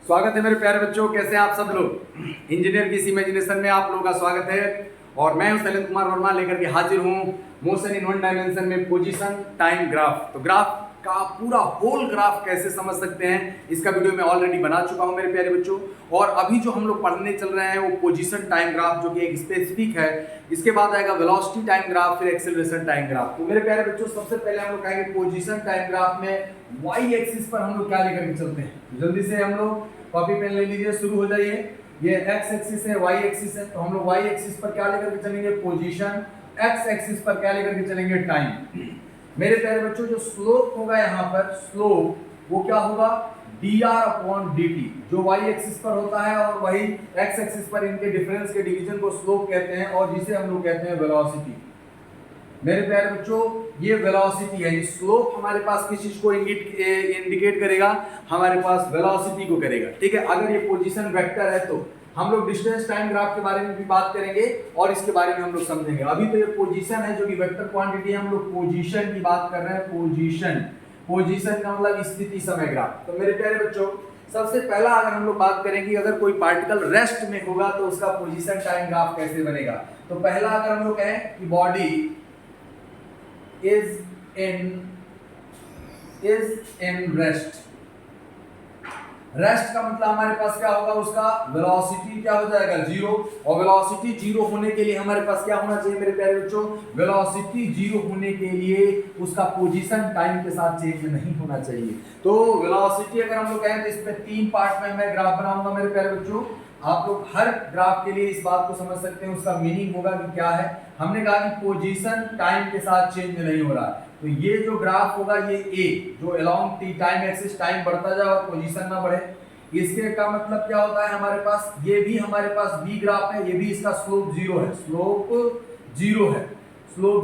स्वागत है मेरे प्यारे बच्चों, कैसे हैं आप सब लोग। इंजीनियर की इमेजिनेशन में आप लोगों का स्वागत है और मैं हूं शैलेंद्र कुमार वर्मा लेकर के हाजिर हूं मोशन इन वन डायमेंशन में पोजीशन टाइम ग्राफ। तो ग्राफ का पूरा होल ग्राफ कैसे समझ सकते हैं इसका वीडियो मैं ऑलरेडी बना चुका हूं मेरे प्यारे बच्चों। और अभी जो हम लोग पढ़ने चल रहे हैं वो पोजीशन टाइम ग्राफ, जो कि एक स्पेसिफिक है। इसके बाद आएगा वेलोसिटी टाइम ग्राफ, फिर एक्सेलरेशन टाइम ग्राफ। तो मेरे प्यारे बच्चों, सबसे पहले हम लोग कहेंगे पोजीशन टाइम ग्राफ में वाई एक्सिस पर हम लोग क्या लेकर के चलते हैं। जल्दी से हम लोग कॉपी पेन ले लीजिए, शुरू हो जाइए। ये एक्स एक्सिस है, वाई एक्सिस है, तो हम लोग वाई एक्सिस पर क्या लेकर के चलेंगे पोजीशन, एक्स एक्सिस पर क्या लेकर के चलेंगे टाइम। मेरे प्यारे बच्चों, जो स्लोप होगा यहाँ पर, स्लोप वो क्या होगा dr/dt, जो y एक्सिस पर होता है और वही x एक्सिस पर इनके डिफरेंस के डिवीजन को स्लोप कहते हैं और जिसे हम लोग कहते हैं वेलोसिटी। मेरे प्यारे बच्चों, ये वेलोसिटी है। स्लोप हमारे पास किस चीज को इंडिकेट करेगा, हमारे पास वेलोसिटी को करेगा। ठीक है, अगर ये पोजीशन वेक्टर है तो हम लोग डिस्टेंस टाइम ग्राफ के बारे में भी बात करेंगे और इसके बारे में हम लोग समझेंगे। अभी तो ये पोजीशन है जो कि वेक्टर क्वांटिटी है, हम लोग पोजीशन की बात कर रहे हैं। पोजीशन का मतलब स्थिति समय ग्राफ। तो मेरे प्यारे बच्चों, सबसे पहला अगर हम लोग बात करें कि अगर कोई पार्टिकल रेस्ट में होगा तो उसका पोजीशन टाइम ग्राफ कैसे बनेगा। तो पहला अगर हम लोग कहें कि body is in rest. Rest का मतलब हमारे पास क्या होगा, उसका वेलोसिटी क्या हो जाएगा, जीरो। और वेलोसिटी जीरो होने के लिए हमारे पास क्या होना चाहिए मेरे प्यारे बच्चों, वेलोसिटी जीरो होने के लिए उसका पोजीशन टाइम के साथ चेंज नहीं होना चाहिए। तो वेलोसिटी अगर हम लोग कहें तो इसमें तीन पार्ट में मैं ग्राफ बनाऊंगा मेरे प्यारे बच्चों। आप लोग हर ग्राफ के लिए इस बात को समझ सकते हैं, उसका मीनिंग होगा कि क्या है। हमने कहा कि पोजीशन टाइम के साथ चेंज नहीं हो रहा है, तो ये जो ग्राफ होगा ये ए, जो along T time axis time बढ़ता जाए और पोजीशन ना बढ़े। इसके का मतलब क्या होता है, हमारे पास ये भी हमारे पास बी ग्राफ है, ये भी इसका स्लोप जीरो है, स्लोप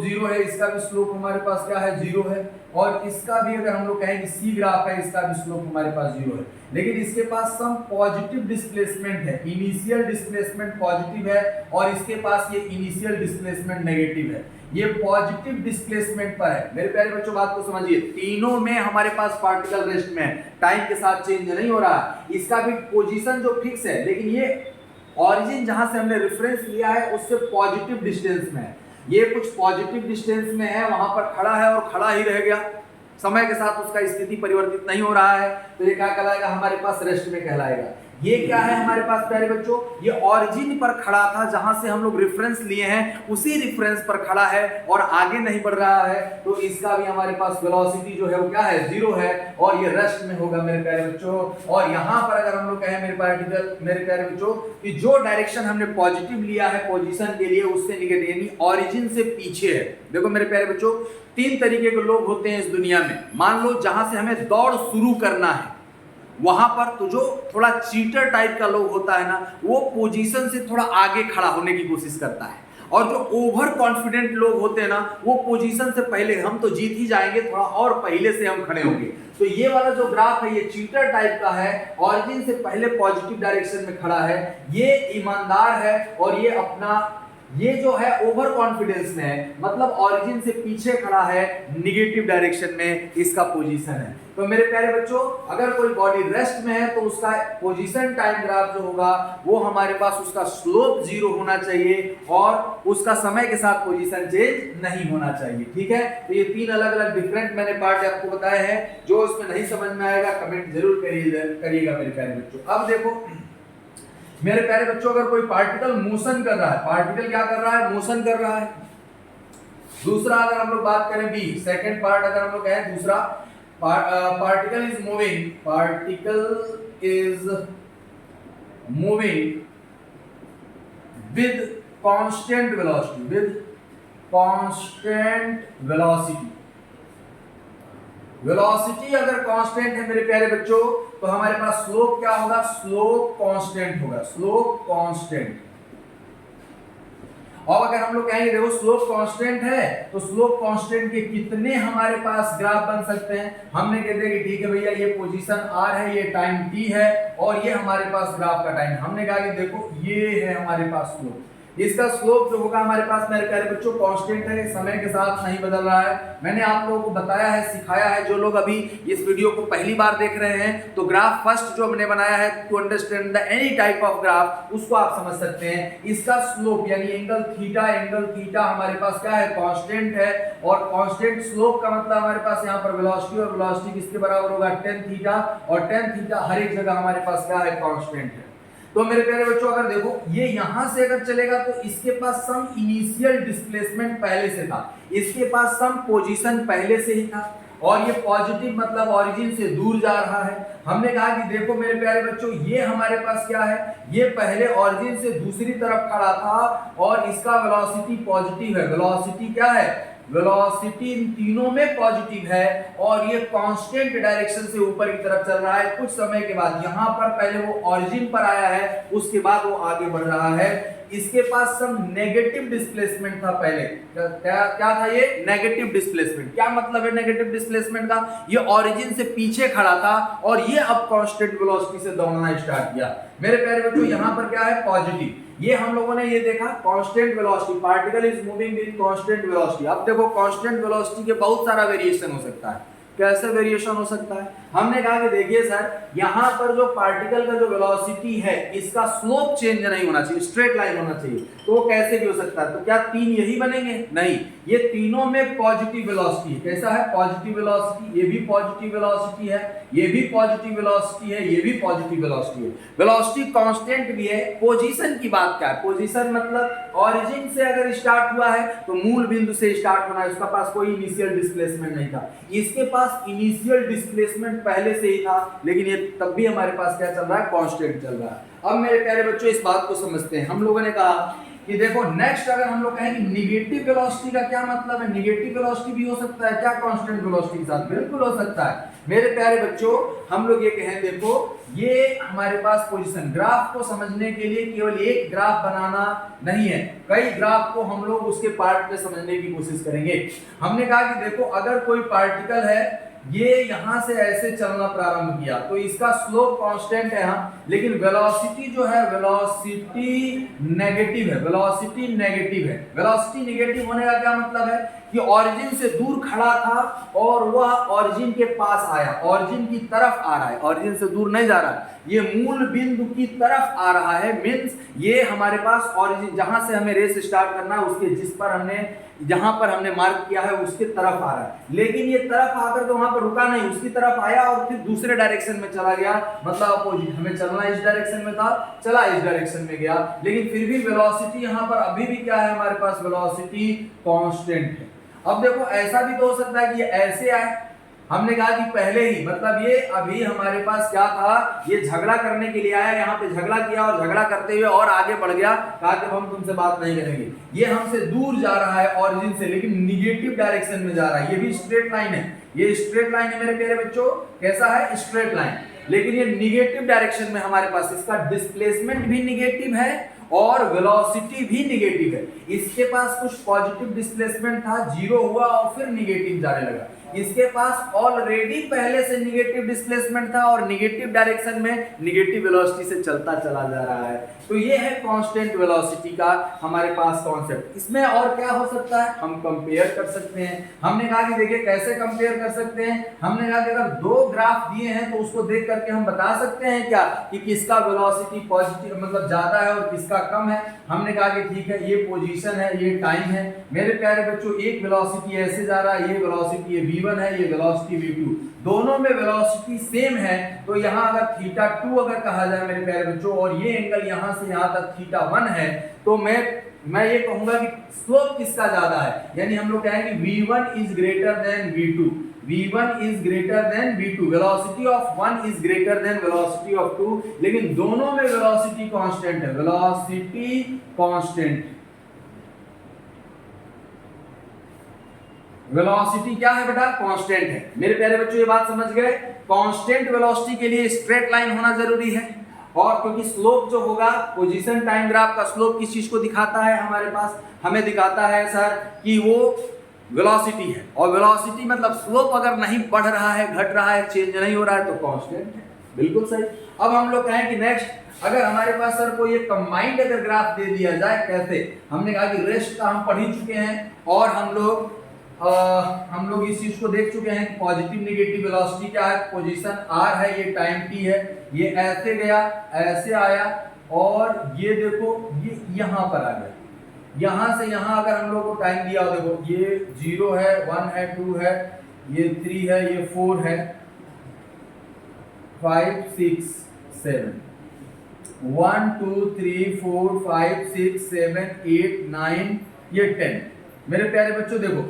जीरो है, इसका भी स्लोप हमारे पास क्या है, जीरो है। और इसका भी अगर हम लोग कहें कि सी ग्राफ है, इसका भी स्लोप हमारे पास जीरो है। लेकिन इसके पास सम पॉजिटिव डिस्प्लेसमेंट है, इनिशियल डिस्प्लेसमेंट पॉजिटिव है और इसके पास ये इनिशियल डिस्प्लेसमेंट नेगेटिव है। ये पॉजिटिव डिस्प्लेसमेंट पर है। मेरे प्यारे बच्चों, बात को समझिए, तीनों में हमारे पास पार्टिकल रेस्ट में है, टाइम के साथ चेंज नहीं हो रहा। इसका भी पोजीशन जो फिक्स है, लेकिन ये ऑरिजिन जहां से हमने रेफरेंस लिया है उससे पॉजिटिव डिस्टेंस में है। ये कुछ पॉजिटिव डिस्टेंस में है, वहां पर खड़ा है और खड़ा ही रह गया, समय के साथ उसका स्थिति परिवर्तित नहीं हो रहा है, तो ये क्या कहलाएगा, हमारे पास रेस्ट में कहलाएगा। ये क्या है हमारे पास प्यारे बच्चों, ये ऑरिजिन पर खड़ा था, जहां से हम लोग रेफरेंस लिए हैं उसी रेफरेंस पर खड़ा है और आगे नहीं बढ़ रहा है, तो इसका भी हमारे पास वेलोसिटी जो है वो क्या है, जीरो है और ये रेस्ट में होगा मेरे प्यारे बच्चों। और यहाँ पर अगर हम लोग कहें मेरे प्यारे बच्चों कि जो डायरेक्शन हमने पॉजिटिव लिया है पोजीशन के लिए उससे निगेटिव यानी ऑरिजिन से पीछे है। देखो मेरे प्यारे बच्चों, तीन तरीके के लोग होते हैं इस दुनिया में। मान लो जहां से हमें दौड़ शुरू करना है वहां पर तो जो थोड़ा चीटर टाइप का लोग होता है ना, वो पोजीशन से थोड़ा आगे खड़ा होने की कोशिश करता है। और जो ओवर कॉन्फिडेंट लोग होते हैं ना, वो पोजीशन से पहले हम तो जीत ही जाएंगे, थोड़ा और पहले से हम खड़े होंगे। तो ये वाला जो ग्राफ है ये चीटर टाइप का है, ऑरिजिन से पहले पॉजिटिव डायरेक्शन में खड़ा है, ये ईमानदार है। और ये जो है ओवर कॉन्फिडेंस में है, मतलब ऑरिजिन से पीछे खड़ा है, निगेटिव डायरेक्शन में इसका पोजीशन है। तो मेरे प्यारे बच्चों, अगर कोई बॉडी रेस्ट में है तो उसका पोजीशन टाइम ग्राफ जो होगा वो हमारे पास उसका स्लोप जीरो होना चाहिए और उसका समय के साथ पोजीशन चेंज नहीं होना चाहिए। ठीक है, तो ये तीन अलग अलग डिफरेंट मैंने पार्ट आपको बताए हैं। जो इसमें नहीं समझ में आएगा कमेंट जरूर करिएगा मेरे प्यारे बच्चों। अब देखो मेरे प्यारे बच्चों, अगर कोई पार्टिकल मोशन कर रहा है, पार्टिकल क्या कर रहा है, मोशन कर रहा है। दूसरा अगर हम लोग बात करें बी, सेकंड पार्ट अगर हम लोग कहें दूसरा, particle is moving with constant velocity. Velocity अगर कांस्टेंट है मेरे प्यारे बच्चों तो हमारे पास स्लोप क्या होगा, स्लोप कांस्टेंट होगा, स्लोप कांस्टेंट। और अगर हम लोग कहेंगे देखो स्लोप कांस्टेंट है तो स्लोप कांस्टेंट के कितने हमारे पास ग्राफ बन सकते हैं। हमने कहते हैं कि ठीक है भैया, ये पोजीशन r है, ये टाइम t है और ये हमारे पास ग्राफ का टाइम। हमने कहा कि देखो ये है हमारे पास स्लोप, इसका स्लोप जो होगा हमारे पास मेरे प्यारे बच्चों कांस्टेंट है, समय के साथ नहीं बदल रहा है। मैंने आप लोगों को बताया है, सिखाया है। जो लोग अभी इस वीडियो को पहली बार देख रहे हैं तो ग्राफ फर्स्ट जो हमने बनाया है to understand the any type of graph, उसको आप समझ सकते हैं। इसका स्लोप यानी एंगल थीटा हमारे पास क्या है, कांस्टेंट है। और कांस्टेंट स्लोप का मतलब हमारे पास यहाँ पर वेलोसिटी, और वेलोसिटी किसके बराबर होगा, tan थीटा। और tan थीटा हर एक जगह हमारे पास क्या है, कांस्टेंट है। तो मेरे प्यारे बच्चों अगर देखो ये यहां से अगर चलेगा तो इसके पास सम इनिशियल डिस्प्लेसमेंट पहले से था, इसके पास सम पोजीशन पहले से ही था, और ये पॉजिटिव मतलब ओरिजिन से दूर जा रहा है। हमने कहा कि देखो मेरे प्यारे बच्चों ये हमारे पास क्या है, ये पहले ओरिजिन से दूसरी तरफ खड़ा था और इसका वेलोसिटी पॉजिटिव है। वेलोसिटी क्या है, वेलोसिटी इन तीनों में पॉजिटिव है और ये कांस्टेंट डायरेक्शन से ऊपर की तरफ चल रहा है। कुछ समय के बाद यहाँ पर पहले वो ओरिजिन पर आया है, उसके बाद वो आगे बढ़ रहा है। इसके पास सम नेगेटिव डिस्प्लेसमेंट था पहले। क्या था ये, नेगेटिव डिस्प्लेसमेंट। क्या मतलब है नेगेटिव डिस्प्लेसमेंट का, ये ओरिजिन से पीछे खड़ा था और ये अब कांस्टेंट वेलोसिटी से दौड़ना स्टार्ट किया। मेरे प्यारे बच्चों यहाँ पर क्या है, पॉजिटिव। ये हम लोगों ने ये देखा constant velocity, particle is moving with constant velocity. अब देखो कांस्टेंट वेलोसिटी के बहुत सारा वेरिएशन हो सकता है। कैसे वेरिएशन हो सकता है, हमने कहा कि देखिए सर यहाँ पर जो पार्टिकल का जो वेलोसिटी है इसका स्लोप चेंज नहीं होना चाहिए, स्ट्रेट लाइन होना चाहिए। तो वो कैसे भी हो सकता है, तो क्या तीन यही बनेंगे, नहीं, ये तीनों में पॉजिटिव वेलोसिटी है। कैसा है, पॉजिटिव वेलोसिटी, ये भी पॉजिटिव वेलोसिटी है, ये भी पॉजिटिव वेलोसिटी है, ये भी पॉजिटिव वेलोसिटी है। वेलोसिटी कांस्टेंट भी है। पोजीशन की बात क्या है, पोजीशन मतलब ओरिजिन से अगर स्टार्ट हुआ है तो मूल बिंदु से स्टार्ट होना है, उसका पास कोई इनिशियल डिस्प्लेसमेंट नहीं था। इसके पास इनिशियल डिस्प्लेसमेंट पहले से ही था, लेकिन ये तब भी हमारे पास क्या चल रहा है, कांस्टेंट चल रहा है। अब मेरे प्यारे बच्चों इस बात को समझते हैं। हम लोगों ने कहा कि देखो नेक्स्ट अगर हम लोग कहें कि निगेटिव वेलोसिटी का क्या मतलब है, निगेटिव वेलोसिटी भी हो सकता है क्या कांस्टेंट वेलोसिटी के साथ, बिल्कुल हो सकता है। मेरे प्यारे बच्चों हम लोग ये कहें, देखो ये हमारे पास पोजीशन, ग्राफ को समझने के लिए केवल एक ग्राफ बनाना नहीं है, कई ग्राफ को हम लोग उसके पार्ट में समझने की कोशिश करेंगे। हमने कहा कि देखो अगर कोई पार्टिकल है, ये यहां से ऐसे चलना प्रारंभ किया तो इसका स्लोप कांस्टेंट है, हाँ, लेकिन वेलोसिटी जो है वेलोसिटी नेगेटिव है, वेलोसिटी नेगेटिव है। वेलोसिटी नेगेटिव होने का क्या मतलब है कि ओरिजिन से दूर खड़ा था और वह ओरिजिन के पास आया, ओरिजिन की तरफ आ रहा है, ओरिजिन से दूर नहीं जा रहा है, ये मूल बिंदु की तरफ आ रहा है। मींस ये हमारे पास ओरिजिन जहां से हमें रेस स्टार्ट करना है उसके जिस पर हमने जहां पर हमने मार्क किया है उसके तरफ आ रहा है, लेकिन ये तरफ आकर तो वहां पर रुका नहीं, उसकी तरफ आया और फिर दूसरे डायरेक्शन में चला गया, मतलब अपोजिट। हमें चलना इस डायरेक्शन में था, चला इस डायरेक्शन में गया, लेकिन फिर भी वेलोसिटी यहाँ पर अभी भी क्या है, हमारे पास वेलोसिटी कांस्टेंट है। अब देखो ऐसा भी तो हो सकता है कि ये ऐसे आए, हमने कहा कि पहले ही मतलब ये अभी हमारे पास क्या था, ये झगड़ा करने के लिए आया, यहाँ पे झगड़ा किया और झगड़ा करते हुए और आगे बढ़ गया, कहा कि हम तुमसे बात नहीं करेंगे। ये हमसे दूर जा रहा है ओरिजिन से, लेकिन निगेटिव डायरेक्शन में जा रहा है। ये भी स्ट्रेट लाइन है, ये स्ट्रेट लाइन है मेरे प्यारे बच्चों, कैसा है, स्ट्रेट लाइन, लेकिन ये निगेटिव डायरेक्शन में हमारे पास, इसका डिस्प्लेसमेंट भी निगेटिव है और वेलोसिटी भी निगेटिव है। इसके पास कुछ पॉजिटिव डिस्प्लेसमेंट था, जीरो हुआ और फिर निगेटिव जाने लगा। इसके पास ऑलरेडी पहले से निगेटिव डिस्प्लेसमेंट था और निगेटिव डायरेक्शन में निगेटिव वेलोसिटी से चलता चला जा रहा है। तो ये है कांस्टेंट वेलोसिटी का हमारे पास कॉन्सेप्ट। इसमें और क्या हो सकता है, हम कंपेयर कर सकते हैं। हमने कहा कि देखिए कैसे कंपेयर कर सकते हैं, हमने कहा कि अगर दो ग्राफ दिए हैं तो उसको देख करके हम बता सकते हैं क्या कि किसका वेलोसिटी पॉजिटिव मतलब ज्यादा है और किसका कम है। हमने कहा कि ठीक है, ये पोजीशन है, ये टाइम है। मेरे प्यारे बच्चों एक वेलोसिटी ऐसे जा रहा है, ये वेलोसिटी ये v1 है, ये वेलोसिटी v2, दोनों में वेलोसिटी सेम है। तो यहाँ अगर θ2 अगर कहा जाए मेरे प्यारे बच्चों, और ये एंगल यहाँ से यहाँ तक θ1 है, तो मैं ये कहूंगा कि स्लोप किसका ज्यादा है, यानी हम लोग कहेंगे v1 is greater than v2, v1 is greater than v2, velocity of 1 is greater than velocity of 2, लेकिन दोनों में वेलोसिटी कांस्टेंट है, वेलोसिटी कांस्टेंट। वेलोसिटी क्या है बेटा, कांस्टेंट है। मेरे प्यारे बच्चों ये बात समझ गए, कांस्टेंट वेलोसिटी के लिए स्ट्रेट लाइन होना जरूरी है, और क्योंकि स्लोप जो होगा, पोजीशन टाइम ग्राफ का स्लोप किस चीज को दिखाता है, हमारे पास हमें दिखाता है सर कि वो वेलोसिटी है, और वेलोसिटी मतलब स्लोप अगर नहीं बढ़ रहा है, घट रहा है, चेंज नहीं हो रहा है तो कांस्टेंट है। बिल्कुल सही। अब हम लोग कहें कि नेक्स्ट अगर हमारे पास सर कोई एक कंबाइंड अगर ग्राफ दे दिया जाए कैसे, हमने कहा कि रेस्ट का हम पढ़ ही चुके हैं और हम लोग इस चीज को देख चुके हैं कि पॉजिटिव नेगेटिव वेलोसिटी क्या है, पोजीशन r है, ये टाइम t है, ये ऐसे गया ऐसे आया और ये देखो ये यहाँ पर आ गया, यहाँ से यहाँ अगर हम लोग को टाइम दिया हो, देखो ये 0 है 1 है 2 है ये 3 है ये 4 है 5 6 7 1 2 3 4 5 6 7 8 9 ये 10। मेरे प्यारे बच्चों देखो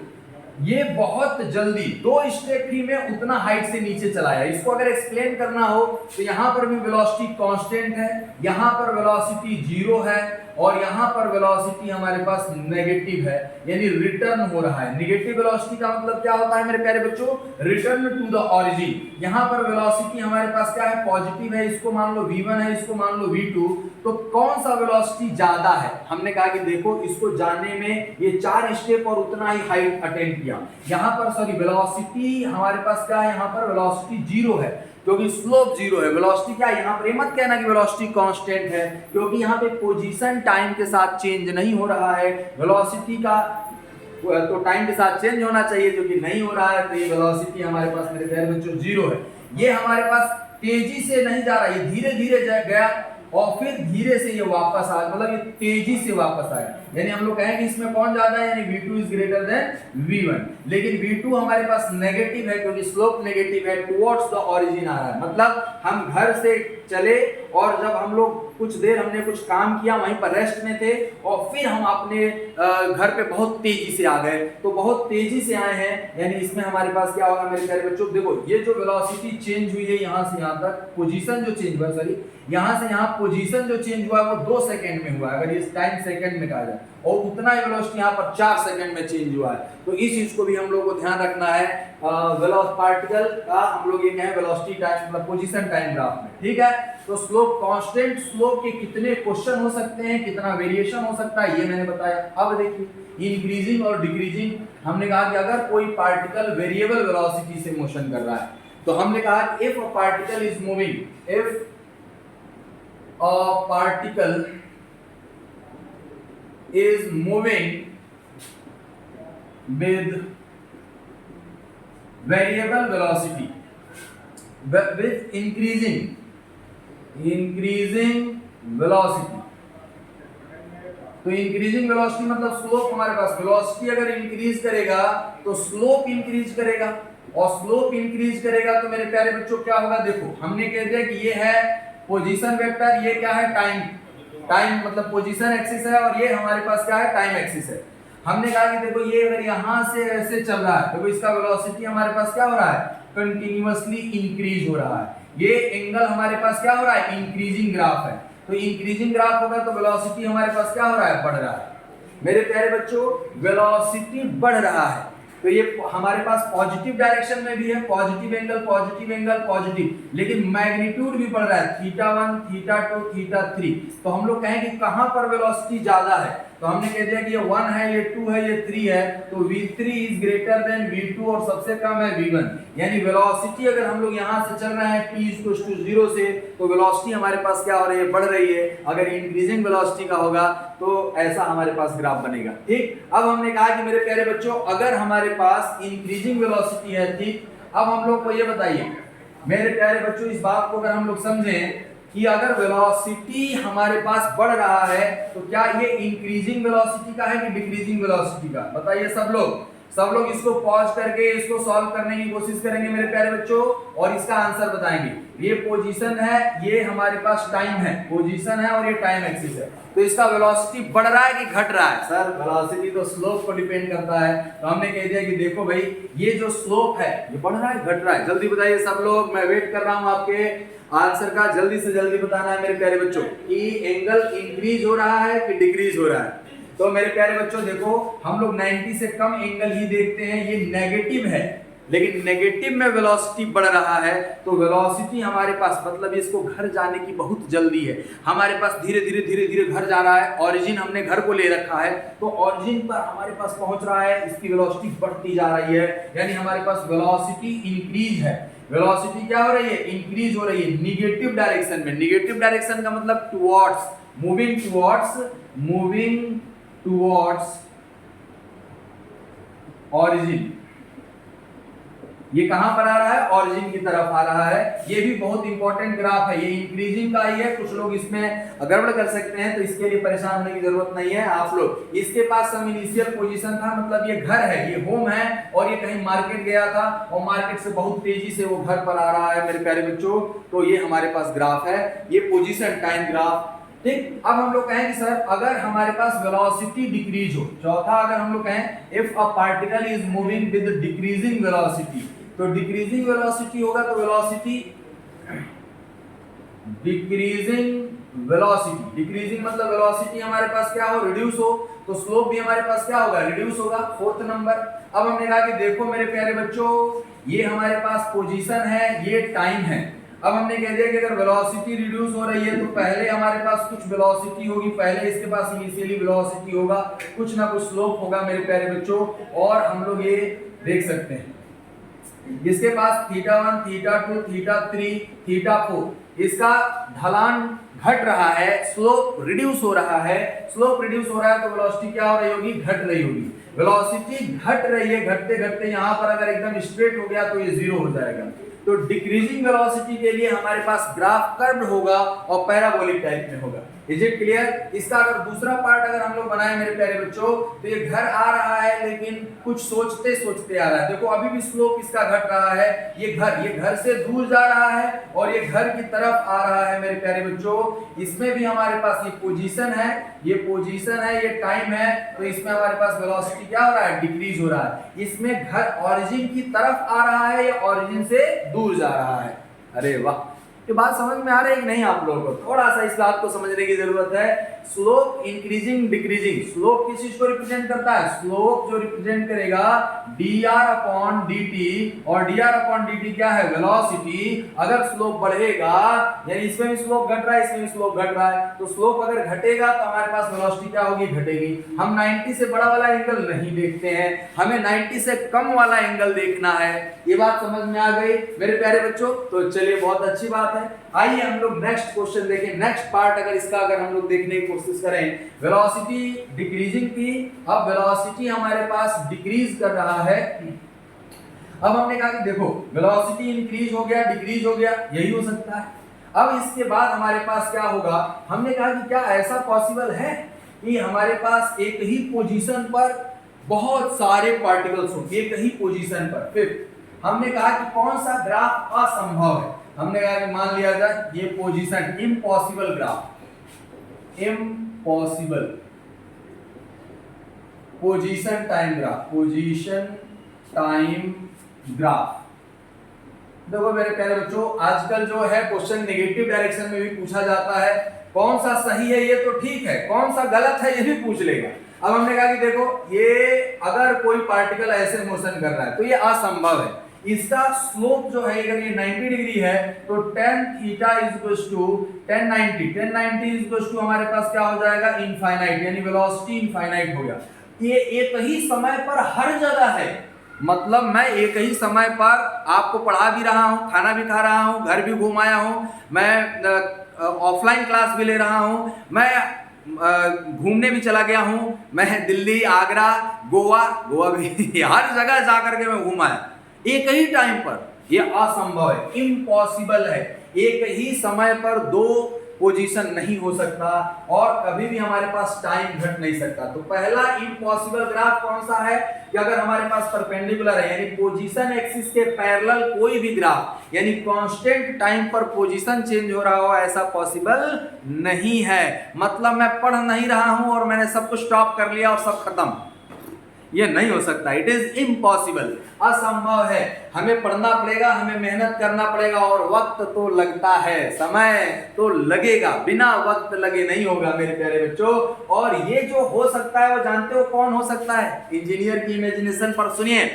ये बहुत जल्दी 2 स्टेप ही में उतना हाइट से नीचे चला है। इसको अगर एक्सप्लेन करना हो तो यहाँ पर भी वेलोसिटी कांस्टेंट है, यहाँ पर वेलोसिटी 0 है और यहाँ पर वेलोसिटी हमारे पास नेगेटिव है, यानी रिटर्न हो रहा है। नेगेटिव वेलोसिटी का मतलब क्या होता है मेरे प्यारे बच्चों, रिटर्न टू द ओरिजिन। यहाँ पर वेलोसिटी हमारे पास क्या है, पॉजिटिव है, इसको मान लो v1 है, इसको मान लो v2, तो कौन सा वेलोसिटी ज्यादा है। हमने कहा कि देखो इसको जानने में ये 4 स्टेप और उतना ही हाइट अटेंड किया। यहाँ पर सॉरी वेलोसिटी हमारे पास क्या है, यहाँ पर वेलोसिटी 0 है क्योंकि स्लोप 0 है। वेलोसिटी क्या है, यहाँ पर मत कहना कि वेलोसिटी कांस्टेंट है क्योंकि यहाँ पे पोजीशन टाइम के साथ चेंज नहीं हो रहा है। वेलोसिटी का तो टाइम के साथ चेंज होना चाहिए जो कि नहीं हो रहा है, तो ये वेलोसिटी हमारे पास मेरे प्यारे बच्चों 0 है। ये हमारे पास तेजी से नहीं जा रहा, ये धीरे धीरे गया और फिर धीरे से ये वापस आया, मतलब ये तेजी से वापस आया। यानी हम लोग कहें कि इसमें कौन ज्यादा है, यानी v2 is greater than v1। लेकिन v2 हमारे पास नेगेटिव है क्योंकि स्लोप नेगेटिव है, टुवर्ड्स द ओरिजिन आ रहा है। मतलब हम घर से चले और जब हम लोग कुछ देर हमने कुछ काम किया वहीं पर रेस्ट में थे और फिर हम अपने घर पे बहुत तेजी से आ गए, तो बहुत तेजी से आए हैं, यानी इसमें हमारे पास क्या होगा मेरे प्यारे बच्चों, देखो ये जो वेलोसिटी चेंज हुई है यहाँ से यहाँ तक, पोजीशन जो चेंज हुआ है, सॉरी यहाँ से यहाँ पोजीशन जो चेंज हुआ है वो 2 सेकंड में हुआ है, अगर इस टाइम सेकंड में कहा जाए, और उतना ही वेलोसिटी यहाँ पर 4 सेकंड में चेंज हुआ है। तो इस चीज को भी हम लोग को ध्यान रखना है वेलोसिटी पार्टिकल का, हम लोग ये कहें वेलोसिटी टाइम मतलब पोजीशन टाइम ग्राफ में, ठीक है। तो स्लोप कांस्टेंट स्लोप के कितने क्वेश्चन हो सकते हैं, कितना वेरिएशन हो सकता है, ये मैंने बताया। अब देखिए इंक्रीजिंग और डिक्रीजिंग, हमने कहा कि अगर कोई पार्टिकल वेरिएबल वेलोसिटी से मोशन कर रहा है तो हमने कहा if a particle is moving, if a particle is moving with variable velocity with increasing velocity, तो इंक्रीजिंग वेलोसिटी मतलब स्लोप, हमारे पास वेलोसिटी अगर इंक्रीज करेगा तो स्लोप इंक्रीज करेगा और स्लोप इंक्रीज करेगा तो मेरे प्यारे बच्चों क्या होगा, देखो हमने कह दिया कि ये है पोजीशन वेक्टर, ये क्या है टाइम मतलब पोजीशन एक्सिस है और ये हमारे पास क्या है टाइम एक्सिस है। हमने कहा कि देखो ये अगर यहाँ से ऐसे चल रहा है, देखो इसका वेलोसिटी हमारे पास क्या हो रहा है, कंटिन्यूअसली इंक्रीज हो रहा है। ये एंगल हमारे पास क्या हो रहा है, इंक्रीजिंग ग्राफ है, तो इंक्रीजिंग ग्राफ होगा तो वेलोसिटी हमारे पास क्या हो रहा है, बढ़ रहा है। मेरे प्यारे बच्चों वेलोसिटी बढ़ रहा है तो ये हमारे पास पॉजिटिव डायरेक्शन में भी है, पॉजिटिव एंगल पॉजिटिव, लेकिन मैग्नीट्यूड भी बढ़ रहा है, θ1 θ2 θ3। तो हम लोग कहें कि कहां पर वेलोसिटी ज्यादा है, तो हमने कह दिया कि ये 1 है, ये 2 है, ये 3 है, तो v3 is greater than v2 और सबसे कम है v1। यानी वेलोसिटी अगर हम लोग यहां से चल रहे हैं t 0 से तो वेलोसिटी हमारे पास क्या हो रही है, बढ़ रही है। अगर इंक्रीजिंग वेलोसिटी का होगा तो ऐसा हमारे पास ग्राफ बनेगा, ठीक। अब हमने कहा कि मेरे प्यारे बच्चों अगर हमारे पास इंक्रीजिंग वेलोसिटी है, ठीक। अब हम लोग को ये बताइए मेरे प्यारे बच्चों, इस बात को अगर हम लोग समझें कि अगर वेलोसिटी हमारे पास बढ़ रहा है तो क्या ये इंक्रीजिंग वेलोसिटी का है कि डिक्रीजिंग वेलोसिटी का, बताइए सब लोग इसको पॉज करके इसको सॉल्व करने की कोशिश करेंगे मेरे प्यारे बच्चों और इसका आंसर बताएंगे। ये पोजीशन है, ये हमारे पास टाइम है, पोजीशन है और ये टाइम एक्सिस है, तो इसका वेलोसिटी बढ़ रहा है कि घट रहा है, सर वेलोसिटी तो स्लोप पर डिपेंड करता है। तो हमने कह दिया कि देखो भाई ये जो स्लोप है ये बढ़ रहा है घट रहा है, जल्दी बताइए सब लोग, मैं वेट कर रहा हूं आपके आंसर का, जल्दी से जल्दी बताना है मेरे प्यारे बच्चों कि एंगल इंक्रीज हो रहा है कि डिक्रीज हो रहा है। तो मेरे प्यारे बच्चों देखो हम लोग 90 से कम एंगल ही देखते हैं, ये नेगेटिव है, लेकिन नेगेटिव में वेलोसिटी बढ़ रहा है तो वेलोसिटी हमारे पास मतलब इसको घर जाने की बहुत जल्दी है, हमारे पास धीरे धीरे घर जा रहा है। ओरिजिन हमने घर को ले रखा है तो ओरिजिन पर हमारे पास पहुंच रहा है, इसकी वेलोसिटी बढ़ती जा रही है, यानी हमारे पास वेलोसिटी इंक्रीज है। वेलोसिटी क्या हो रही है, इंक्रीज हो रही है निगेटिव डायरेक्शन में। निगेटिव डायरेक्शन का मतलब टुवर्ड्स, मूविंग टुवर्ड्स ऑरिजिन। ये कहां पर आ रहा है, ऑरिजिन की तरफ आ रहा है। ये भी बहुत इंपॉर्टेंट ग्राफ है, ये इंक्रीजिंग का ही है। कुछ लोग इसमें गड़बड़ कर सकते हैं, तो इसके लिए परेशान होने की जरूरत नहीं है आप लोग। इसके पास सम इनिशियल पोजीशन था, मतलब ये घर है, ये होम है, और ये कहीं मार्केट गया था और मार्केट से बहुत तेजी से वो घर पर आ रहा है मेरे प्यारे बच्चों। तो ये हमारे पास ग्राफ है, ये पोजीशन टाइम ग्राफ। ठीक, अब हम लोग कहें कि सर अगर हमारे पास वेलोसिटी डिक्रीज हो, चौथा अगर हम लोग कहें if a particle is moving with decreasing velocity, तो डिक्रीजिंग वेलोसिटी होगा तो वेलोसिटी डिक्रीजिंग मतलब वेलोसिटी हमारे पास क्या हो, रिड्यूस हो, तो स्लोप भी हमारे पास क्या होगा, रिड्यूस होगा। फोर्थ नंबर, अब हमने कहा कि देखो मेरे प्यारे बच्चों, ये हमारे पास पोजीशन है, ये टाइम है। अब हमने कह दिया कि अगर वेलोसिटी रिड्यूस हो रही है तो पहले हमारे पास कुछ वेलोसिटी होगी, पहले इसके पास इनिशियली वेलोसिटी होगा, कुछ ना कुछ स्लोप होगा मेरे प्यारे बच्चों। और हम लोग ये देख सकते हैं इसके पास θ1, θ2, θ3, θ4, इसका ढलान घट रहा है, स्लोप रिड्यूस हो रहा है। स्लोप रिड्यूस हो रहा है तो वेलोसिटी क्या हो रही होगी, घट रही होगी। वेलोसिटी घट रही है, घटते घटते यहाँ पर अगर एकदम स्ट्रेट हो गया तो ये जीरो हो जाएगा। तो डिक्रीजिंग वेलोसिटी के लिए हमारे पास ग्राफ कर्व्ड होगा और पैराबोलिक टाइप में होगा। Is it clear? इसका अगर दूसरा पार्ट अगर हम लोग बनाए मेरे प्यारे बच्चों, तो ये घर आ रहा है लेकिन कुछ सोचते सोचते आ रहा है। देखो अभी भी स्लोप इसका घट रहा है, ये घर से दूर जा रहा है और ये घर की तरफ आ रहा है मेरे प्यारे बच्चों। इसमें भी हमारे पास ये पोजीशन है, ये टाइम है, तो इसमें हमारे पास वेलोसिटी क्या हो रहा है, डिक्रीज हो रहा है। इसमें घर ऑरिजिन की तरफ आ रहा है या ऑरिजिन से दूर जा रहा है। अरे वाह, ये बात समझ में आ रही है कि नहीं आप लोगों को? थोड़ा सा इस बात को समझने की जरूरत है। स्लोप इंक्रीजिंग डिक्रीजिंग, स्लोप किस चीज को रिप्रेजेंट करता है, स्लोप जो रिप्रेजेंट करेगा dr अपॉन dt, और dr अपॉन dt क्या है, वेलोसिटी। अगर स्लोप बढ़ेगा यानी इसमें भी स्लोप घट रहा है, इसमें भी स्लोप घट रहा है, तो स्लोप अगर घटेगा तो हमारे पास वेलोसिटी क्या होगी, घटेगी। हम 90 से बड़ा वाला एंगल नहीं देखते हैं, हमें 90 से कम वाला एंगल देखना है। ये बात समझ में आ गई मेरे प्यारे बच्चों? तो चलिए बहुत अच्छी बात है, आइए हम लोग नेक्स्ट क्वेश्चन देखें। नेक्स्ट पार्ट अगर इसका अगर हम लोग देखने की कोशिश करें, वेलोसिटी डिक्रीजिंग थी, अब वेलोसिटी हमारे पास डिक्रीज कर रहा है। अब हमने कहा कि देखो वेलोसिटी इंक्रीज हो गया, डिक्रीज हो गया, यही हो सकता है। अब इसके बाद हमारे पास क्या होगा, हमने कहा कि क्या ऐसा पॉसिबल है कि हमारे पास एक ही पोजीशन पर बहुत सारे पार्टिकल्स हो, एक ही पोजीशन पर। फिर हमने कहा कि कौन सा ग्राफ असंभव है। हमने कहा कि मान लिया जाए ये position impossible graph, impossible position time graph, position time graph. देखो मेरे प्यारे बच्चों, आजकल जो है क्वेश्चन नेगेटिव डायरेक्शन में भी पूछा जाता है। कौन सा सही है ये तो ठीक है, कौन सा गलत है ये भी पूछ लेगा। अब हमने कहा कि देखो ये अगर कोई पार्टिकल ऐसे मोशन कर रहा है तो ये असंभव है। इसका स्लोप जो है अगर ये 90 डिग्री है तो tan theta is to tan 90 is to हमारे पास क्या हो जाएगा, इनफाइनाइट, यानी वेलोसिटी इनफाइनाइट हो गया। ये एक ही समय पर हर जगह है, मतलब मैं एक ही समय पर आपको पढ़ा भी रहा हूँ, खाना भी खा रहा हूँ, घर भी घूम आया हूँ, मैं ऑफलाइन क्लास भी ले रहा हूँ, मैं घूमने भी चला गया हूँ, मैं दिल्ली, आगरा, गोवा भी हर जगह जाकर के मैं घूम आया एक ही टाइम पर। यह असंभव है, इम्पॉसिबल है। एक ही समय पर दो पोजीशन नहीं हो सकता और कभी भी हमारे पास टाइम घट नहीं सकता। तो पहला इम्पॉसिबल ग्राफ कौन सा है कि अगर हमारे पास परपेंडिकुलर है यानी पोजीशन एक्सिस के पैरेलल कोई भी ग्राफ यानी कांस्टेंट टाइम पर पोजीशन चेंज हो रहा हो, ऐसा पॉसिबल नहीं है। मतलब मैं पढ़ नहीं रहा हूं और मैंने सब कुछ स्टॉप कर लिया और सब खत्म, ये नहीं हो सकता। इट इज इम्पॉसिबल, असंभव है। हमें पढ़ना पड़ेगा, हमें मेहनत करना पड़ेगा और वक्त तो लगता है, समय तो लगेगा, बिना वक्त लगे नहीं होगा मेरे प्यारे बच्चों। और ये जो हो सकता है वो जानते हो कौन हो सकता है? इंजीनियर की इमेजिनेशन पर सुनिए,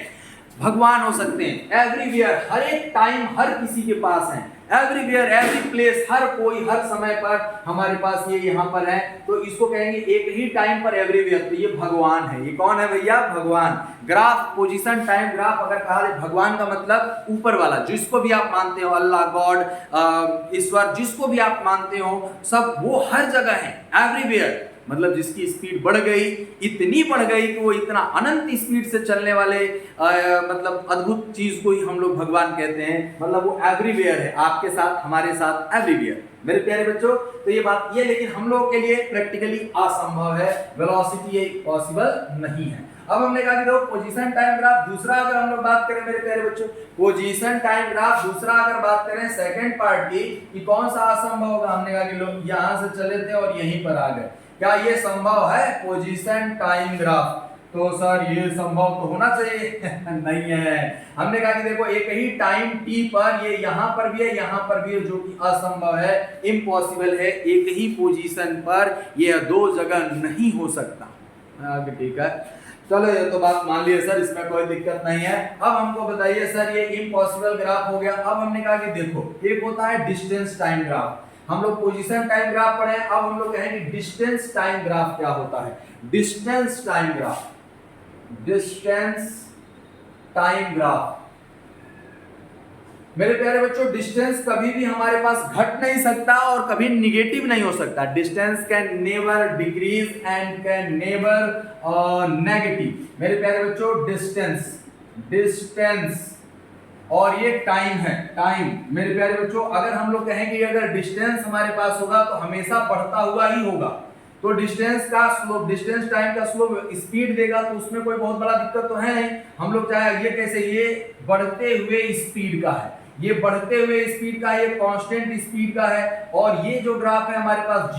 भगवान हो सकते हैं। एवरीवेयर, हर एक टाइम हर किसी के पास है। एवरीवेयर, एवरी प्लेस, हर कोई हर समय पर हमारे पास ये यहाँ पर है, तो इसको कहेंगे एक ही टाइम पर एवरीवेयर। तो ये भगवान है। ये कौन है भैया? भगवान। ग्राफ, पोजीशन टाइम ग्राफ अगर कहा जाए, भगवान का मतलब ऊपर वाला, जिसको भी आप मानते हो, अल्लाह, गॉड, ईश्वर, जिसको भी आप मानते हो, सब वो हर जगह है, एवरीवेयर। मतलब जिसकी स्पीड बढ़ गई, इतनी बढ़ गई कि वो इतना अनंत स्पीड से चलने वाले मतलब अद्भुत चीज को ही हम लोग भगवान कहते हैं। मतलब वो एवरीवेयर है, आपके साथ, हमारे साथ, एवरीवेयर। मेरे प्यारे बच्चों, तो ये बात ये, लेकिन हम लोग के लिए प्रैक्टिकली असंभव है, वेलोसिटी ये पॉसिबल नहीं है। अब हमने कहा कि देखो पोजीशन टाइम ग्राफ दूसरा अगर हम लोग बात करें मेरे प्यारे बच्चों, पोजीशन टाइम ग्राफ दूसरा अगर बात करें सेकंड पार्ट की, कि कौन सा असंभव होगा, हमने कहा कि लोग यहां से चले थे और यहीं पर आ गए। क्या ये संभव है पोजीशन टाइम ग्राफ? तो सर ये संभव तो होना चाहिए नहीं है। हमने कहा कि देखो एक ही टाइम टी पर ये यहाँ पर भी है, यहाँ पर भी है, जो कि असंभव है, इम्पॉसिबल है। एक ही पोजीशन पर ये दो जगह नहीं हो सकता। ठीक है, चलो ये तो बात मान लिया सर, इसमें कोई दिक्कत नहीं है। अब हमको बताइए सर, ये इम्पॉसिबल ग्राफ हो गया। अब हमने कहा कि देखो एक होता है डिस्टेंस टाइम ग्राफ, हम लोग पोजीशन टाइम ग्राफ पढ़े, अब हम लोग कहेंगे डिस्टेंस टाइम ग्राफ क्या होता है। Distance time graph, distance time graph मेरे प्यारे बच्चों, डिस्टेंस कभी भी हमारे पास घट नहीं सकता और कभी निगेटिव नहीं हो सकता। Distance can never decrease and can never negative. मेरे प्यारे बच्चों, डिस्टेंस, डिस्टेंस और ये टाइम है, टाइम। मेरे प्यारे बच्चों, अगर हम लोग कहें कि अगर डिस्टेंस हमारे पास होगा तो हमेशा बढ़ता हुआ ही होगा, तो डिस्टेंस का स्लोप, डिस्टेंस टाइम का स्लोप स्पीड देगा, तो उसमें कोई बहुत बड़ा दिक्कत तो है नहीं। हम लोग चाहे ये कैसे, ये बढ़ते हुए स्पीड का है, ये बढ़ते हुए स्पीड का, ये कांस्टेंट स्पीड का है। और ये जो ग्राफ है हमारे पास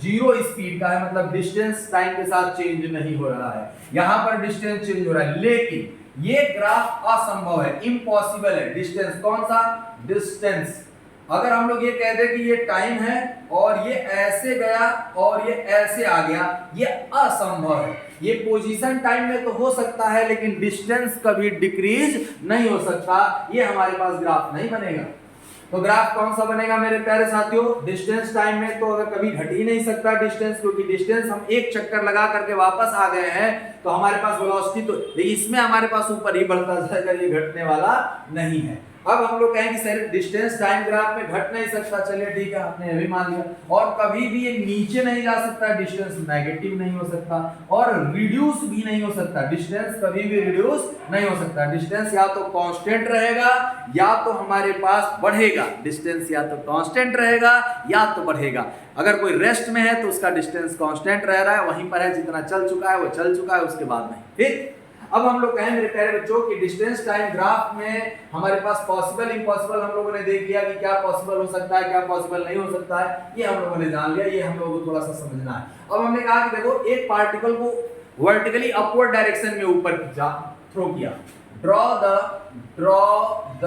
जीरो स्पीड का है, मतलब डिस्टेंस टाइम के साथ चेंज नहीं हो रहा है। यहां पर डिस्टेंस चेंज हो रहा है, लेकिन ये ग्राफ असंभव है, इम्पॉसिबल है। डिस्टेंस कौन सा? डिस्टेंस। अगर हम लोग ये कह दें कि ये टाइम है और ये ऐसे गया और ये ऐसे आ गया, ये असंभव है। ये पोजीशन टाइम में तो हो सकता है, लेकिन डिस्टेंस कभी डिक्रीज नहीं हो सकता। ये हमारे पास ग्राफ नहीं बनेगा। तो ग्राफ कौन सा बनेगा मेरे प्यारे साथियों? डिस्टेंस टाइम में तो अगर कभी घट ही नहीं सकता डिस्टेंस, क्योंकि डिस्टेंस हम एक चक्कर लगा करके वापस आ गए हैं, तो हमारे पास वेलोसिटी तो, लेकिन इसमें हमारे पास ऊपर ही बढ़ता जाएगा, ये घटने वाला नहीं है। अब हम लोग कहेंगे सर डिस्टेंस टाइम ग्राफ में घट नहीं सकता, चलिए ठीक है, आपने ये भी मान लिया। और कभी भी ये नीचे नहीं जा सकता, डिस्टेंस नेगेटिव नहीं हो सकता, और रिड्यूस भी नहीं हो सकता, डिस्टेंस कभी भी रिड्यूस नहीं हो सकता। डिस्टेंस या तो कांस्टेंट रहेगा या तो हमारे पास बढ़ेगा। डिस्टेंस या तो कांस्टेंट रहेगा या तो बढ़ेगा। अगर कोई रेस्ट में है तो उसका डिस्टेंस कांस्टेंट रह रहा है, वहीं पर है, जितना चल चुका है वो चल चुका है, उसके बाद नहीं। ठीक, अब हम लोग कहें मेरे प्यारे बच्चों कि डिस्टेंस टाइम ग्राफ में हमारे पास पॉसिबल इंपॉसिबल हम लोगों ने देख लिया कि क्या पॉसिबल हो सकता है, क्या पॉसिबल नहीं हो सकता है, ये हम लोगों ने जान लिया। ये हम लोगों को थोड़ा सा समझना है। अब हमने कहा कि देखो एक पार्टिकल को वर्टिकली अपवर्ड डायरेक्शन में ऊपर थ्रो किया। Draw the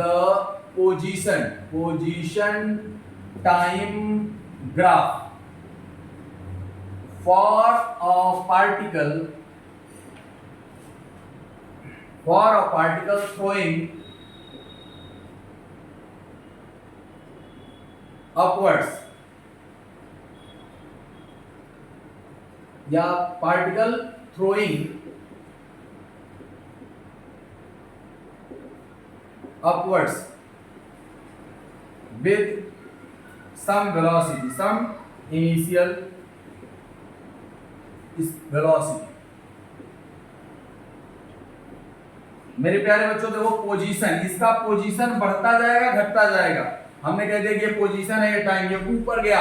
position time graph for a particle throwing upwards, या particle throwing upwards with some velocity, some initial velocity। मेरे प्यारे बच्चों देखो पोजीशन, इसका पोजीशन बढ़ता जाएगा घटता जाएगा। हमने कह दिया कि ये पोजीशन है, ये टाइम, ये ऊपर गया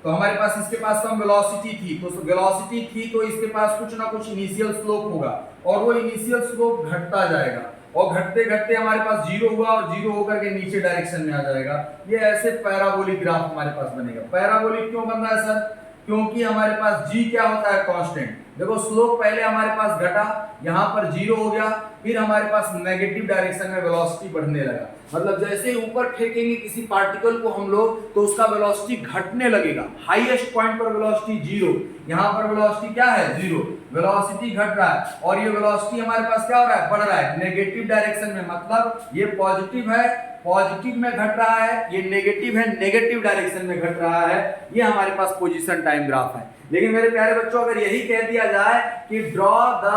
तो हमारे पास इसके पास कम वेलोसिटी थी, तो वेलोसिटी थी तो इसके पास कुछ ना कुछ इनिशियल स्लोप होगा, और वो इनिशियल स्लोप घटता जाएगा, और घटते घटते हमारे पास जीरो हुआ और जीरो होकर के नीचे डायरेक्शन में आ जाएगा। ये ऐसे पैराबोलिक ग्राफ हमारे पास बनेगा। पैराबोलिक क्यों बन रहा है सर? क्योंकि हमारे पास जी क्या होता है? कांस्टेंट। देखो स्लोप पहले हमारे पास घटा, यहाँ पर जीरो हो गया, फिर हमारे पास नेगेटिव डायरेक्शन में वेलोसिटी बढ़ने लगा। मतलब जैसे ही ऊपर फेंकेंगे किसी पार्टिकल को हम लोग तो उसका वेलोसिटी घटने लगेगा। हाईएस्ट पॉइंट पर वेलोसिटी 0, यहाँ पर वेलोसिटी क्या है 0, वेलोसिटी घट रहा है और ये वेलोसिटी हमारे पास क्या हो रहा है, बढ़ रहा है नेगेटिव डायरेक्शन में। मतलब ये पॉजिटिव है, पॉजिटिव में घट रहा है, ये नेगेटिव है, नेगेटिव डायरेक्शन में घट रहा है। ये हमारे पास पोजीशन टाइम ग्राफ है। लेकिन मेरे प्यारे बच्चों अगर यही कह दिया जाए कि draw the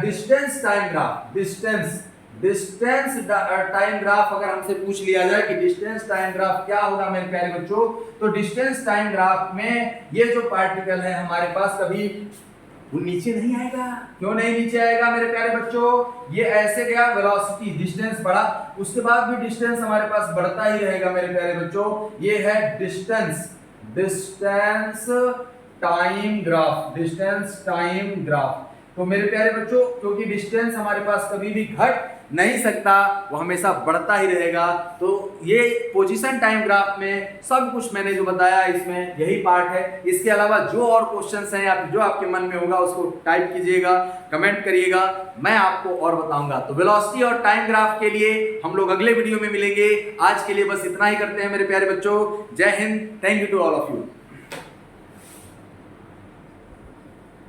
distance time graph, distance time graph अगर हमसे पूछ लिया जाए कि डिस्टेंस टाइम ग्राफ क्या होगा मेरे प्यारे बच्चों, तो डिस्टेंस टाइम ग्राफ में ये जो पार्टिकल है हमारे पास कभी वो नीचे नहीं आएगा। क्यों नहीं नीचे आएगा मेरे प्यारे बच्चों, ये ऐसे गया, वेलोसिटी डिस्टेंस बढ़ा, उसके बाद भी डिस्टेंस हमारे पास बढ़ता ही रहेगा मेरे प्यारे बच्चों। ये है distance time graph, distance time graph. तो मेरे प्यारे बच्चों क्योंकि डिस्टेंस हमारे पास कभी भी घट नहीं सकता, वो हमेशा बढ़ता ही रहेगा। तो ये पोजीशन टाइम ग्राफ में सब कुछ मैंने जो बताया इसमें यही पार्ट है। इसके अलावा जो और क्वेश्चंस हैं या जो आपके मन में होगा उसको टाइप कीजिएगा, कमेंट करिएगा, मैं आपको और बताऊंगा। तो वेलोसिटी और टाइम ग्राफ के लिए हम लोग अगले वीडियो में मिलेंगे। आज के लिए बस इतना ही करते हैं मेरे प्यारे बच्चों। जय Hind, thank you to all of you.